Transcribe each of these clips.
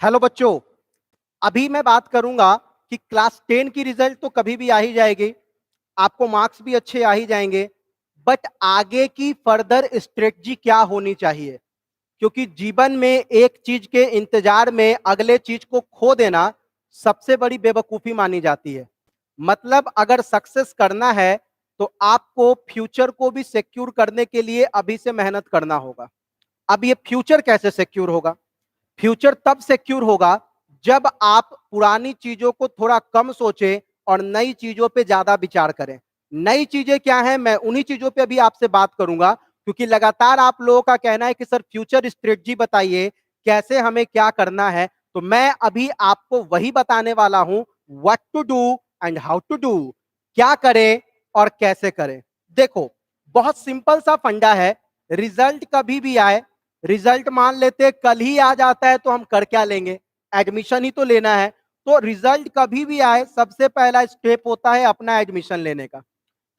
Hello बच्चों, अभी मैं बात करूंगा कि क्लास 10 की रिजल्ट तो कभी भी आ ही जाएगी, आपको मार्क्स भी अच्छे आ ही जाएंगे। बट आगे की फर्दर स्ट्रेटजी क्या होनी चाहिए? क्योंकि जीवन में एक चीज के इंतजार में अगले चीज को खो देना सबसे बड़ी बेवकूफी मानी जाती है। मतलब अगर सक्सेस करना है तो आपको फ्यूचर को भी सिक्योर करने के लिए अभी से मेहनत करना होगा। अब ये फ्यूचर कैसे सिक्योर होगा? फ्यूचर तब सिक्योर होगा जब आप पुरानी चीजों को थोड़ा कम सोचें और नई चीजों पे ज्यादा विचार करें। नई चीजें क्या हैं, मैं उन्हीं चीजों पे अभी आपसे बात करूंगा, क्योंकि लगातार आप लोगों का कहना है कि सर फ्यूचर स्ट्रेटजी बताइए, कैसे हमें क्या करना है। तो मैं अभी आपको वही बताने वाला हूं, what to do and how to do, क्या करें और कैसे करें। देखो, बहुत सिंपल सा फंडा है। रिजल्ट कभी भी आए, रिजल्ट मान लेते कल ही आ जाता है तो हम कर क्या लेंगे? एडमिशन ही तो लेना है। तो रिजल्ट कभी भी आए, सबसे पहला स्टेप होता है अपना एडमिशन लेने का।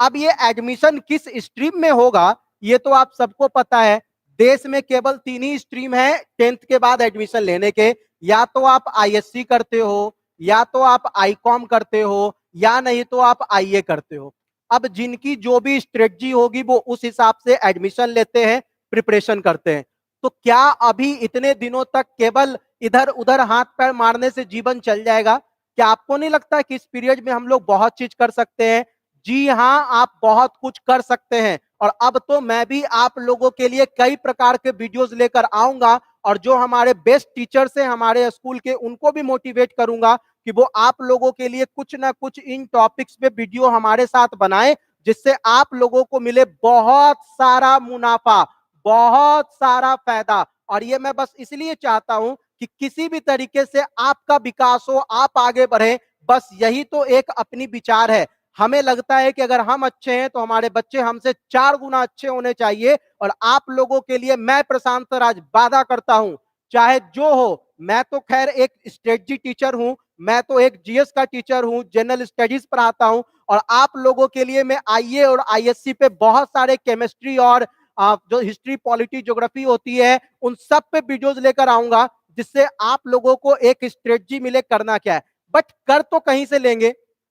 अब ये एडमिशन किस स्ट्रीम में होगा ये तो आप सबको पता है। देश में केवल 3 ही स्ट्रीम है 10th के बाद एडमिशन लेने के। या तो आप आईएससी करते हो, या तो आप आईकॉम करते हो, या नहीं तो आप आईए करते हो। अब जिनकी जो भी स्ट्रेटजी होगी वो उस हिसाब से एडमिशन लेते हैं, प्रिपरेशन करते हैं। तो क्या अभी इतने दिनों तक केवल इधर उधर हाथ पैर मारने से जीवन चल जाएगा? क्या आपको नहीं लगता कि इस पीरियड में हम लोग बहुत चीज कर सकते हैं? जी हां, आप बहुत कुछ कर सकते हैं। और अब तो मैं भी आप लोगों के लिए कई प्रकार के वीडियोस लेकर आऊंगा, और जो हमारे बेस्ट टीचर्स हैं हमारे स्कूल के, उनको भी मोटिवेट करूंगा कि वो आप लोगों के लिए कुछ ना कुछ इन टॉपिक्स पे वीडियो हमारे साथ बनाएं, जिससे आप लोगों को मिले बहुत सारा मुनाफा, बहुत सारा फायदा। और ये मैं बस इसलिए चाहता हूं कि किसी भी तरीके से आपका विकास हो, आप आगे बढ़े। बस यही तो एक अपनी विचार है। हमें लगता है कि अगर हम अच्छे हैं तो हमारे बच्चे हमसे 4 गुना अच्छे होने चाहिए। और आप लोगों के लिए मैं प्रशांत राज वादा करता हूं, चाहे जो हो। मैं तो खैर एक स्ट्रेटजी टीचर हूं, मैं तो एक जीएस का टीचर हूं, जनरल स्टडीज पढ़ाता हूं। और आप लोगों के लिए मैं आईए और आईएससी पे बहुत सारे केमिस्ट्री और जो हिस्ट्री पॉलिटी ज्योग्राफी होती है उन सब पे वीडियोस लेकर आऊंगा, जिससे आप लोगों को एक स्ट्रेटजी मिले करना क्या है। बट कर तो कहीं से लेंगे?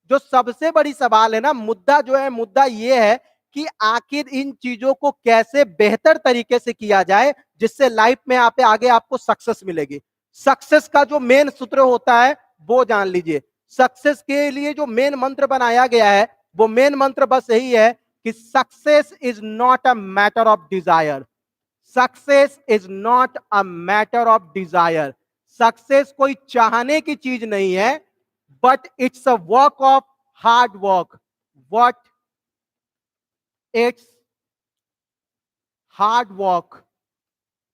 जो सबसे बड़ी सवाल है ना, मुद्दा जो है, मुद्दा ये है कि आखिर इन चीजों को कैसे बेहतर तरीके से किया जाए जिससे लाइफ में आप आगे आपको सक्सेस मिलेगी। सक्सेस का जो मेन सूत्र होता है वो जान लीजिए। सक्सेस के लिए जो मेन मंत्र बनाया गया है वो मेन मंत्र बस यही है कि success is not a matter of desire. Success is not a matter of desire. Success कोई चाहने की चीज नहीं है, but it's a work of hard work. What? It's hard work.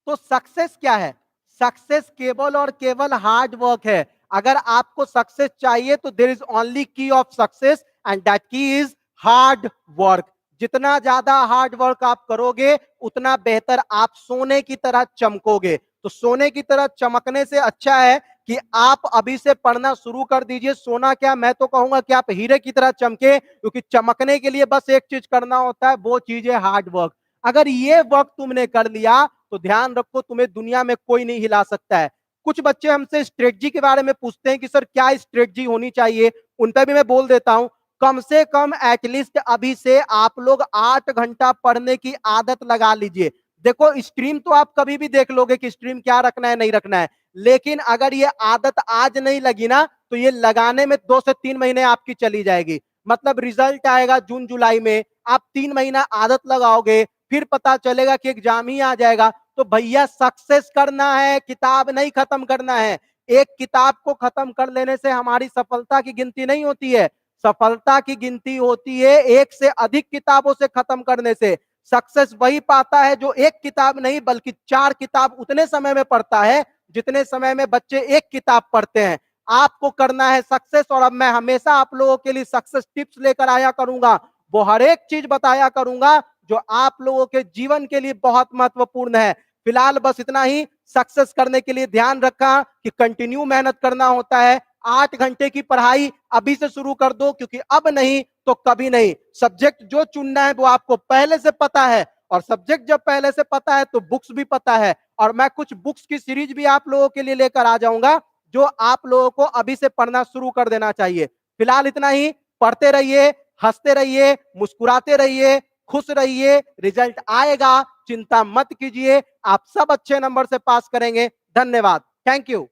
तो सक्सेस क्या है? सक्सेस केवल और केवल हार्ड वर्क है। अगर आपको सक्सेस चाहिए तो देयर इज ओनली की ऑफ सक्सेस, एंड दैट की इज हार्ड वर्क। जितना ज्यादा हार्ड वर्क आप करोगे उतना बेहतर आप सोने की तरह चमकोगे। तो सोने की तरह चमकने से अच्छा है कि आप अभी से पढ़ना शुरू कर दीजिए। सोना क्या, मैं तो कहूंगा कि आप हीरे की तरह चमके, क्योंकि चमकने के लिए बस एक चीज करना होता है, वो चीज है हार्ड वर्क। अगर ये वर्क तुमने कर लिया तो ध्यान रखो, तुम्हें दुनिया में कोई नहीं हिला सकता है। कुछ बच्चे हमसे स्ट्रेटजी के बारे में पूछते हैं कि सर क्या स्ट्रेटजी होनी चाहिए, उन पर भी मैं बोल देता हूं, कम से कम एटलीस्ट अभी से आप लोग 8 घंटा पढ़ने की आदत लगा लीजिए। देखो, स्ट्रीम तो आप कभी भी देख लोगे कि स्ट्रीम क्या रखना है नहीं रखना है, लेकिन अगर ये आदत आज नहीं लगी ना तो ये लगाने में 2 से 3 महीने आपकी चली जाएगी। मतलब रिजल्ट आएगा जून जुलाई में, आप 3 महीना आदत लगाओगे, फिर पता चलेगा कि एग्जाम ही आ जाएगा। तो भैया, सक्सेस करना है, किताब नहीं खत्म करना है। एक किताब को खत्म कर लेने से हमारी सफलता की गिनती नहीं होती है। सफलता की गिनती होती है एक से अधिक किताबों से खत्म करने से। सक्सेस वही पाता है जो एक किताब नहीं बल्कि 4 किताब उतने समय में पढ़ता है जितने समय में बच्चे एक किताब पढ़ते हैं। आपको करना है सक्सेस, और अब मैं हमेशा आप लोगों के लिए सक्सेस टिप्स लेकर आया करूंगा। वो हर एक चीज बताया करूंगा जो आप लोगों के जीवन के लिए बहुत महत्वपूर्ण है। फिलहाल बस इतना ही। सक्सेस करने के लिए ध्यान रखा कि कंटिन्यू मेहनत करना होता है। 8 घंटे की पढ़ाई अभी से शुरू कर दो, क्योंकि अब नहीं तो कभी नहीं। सब्जेक्ट जो चुनना है वो आपको पहले से पता है, और सब्जेक्ट जब पहले से पता है तो बुक्स भी पता है। और मैं कुछ बुक्स की सीरीज भी आप लोगों के लिए लेकर आ जाऊंगा, जो आप लोगों को अभी से पढ़ना शुरू कर देना चाहिए। फिलहाल इतना ही, पढ़ते रहिए, हंसते रहिए, मुस्कुराते रहिए, खुश रहिए, रिजल्ट आएगा, चिंता मत कीजिए, आप सब अच्छे नंबर से पास करेंगे। धन्यवाद, थैंक यू।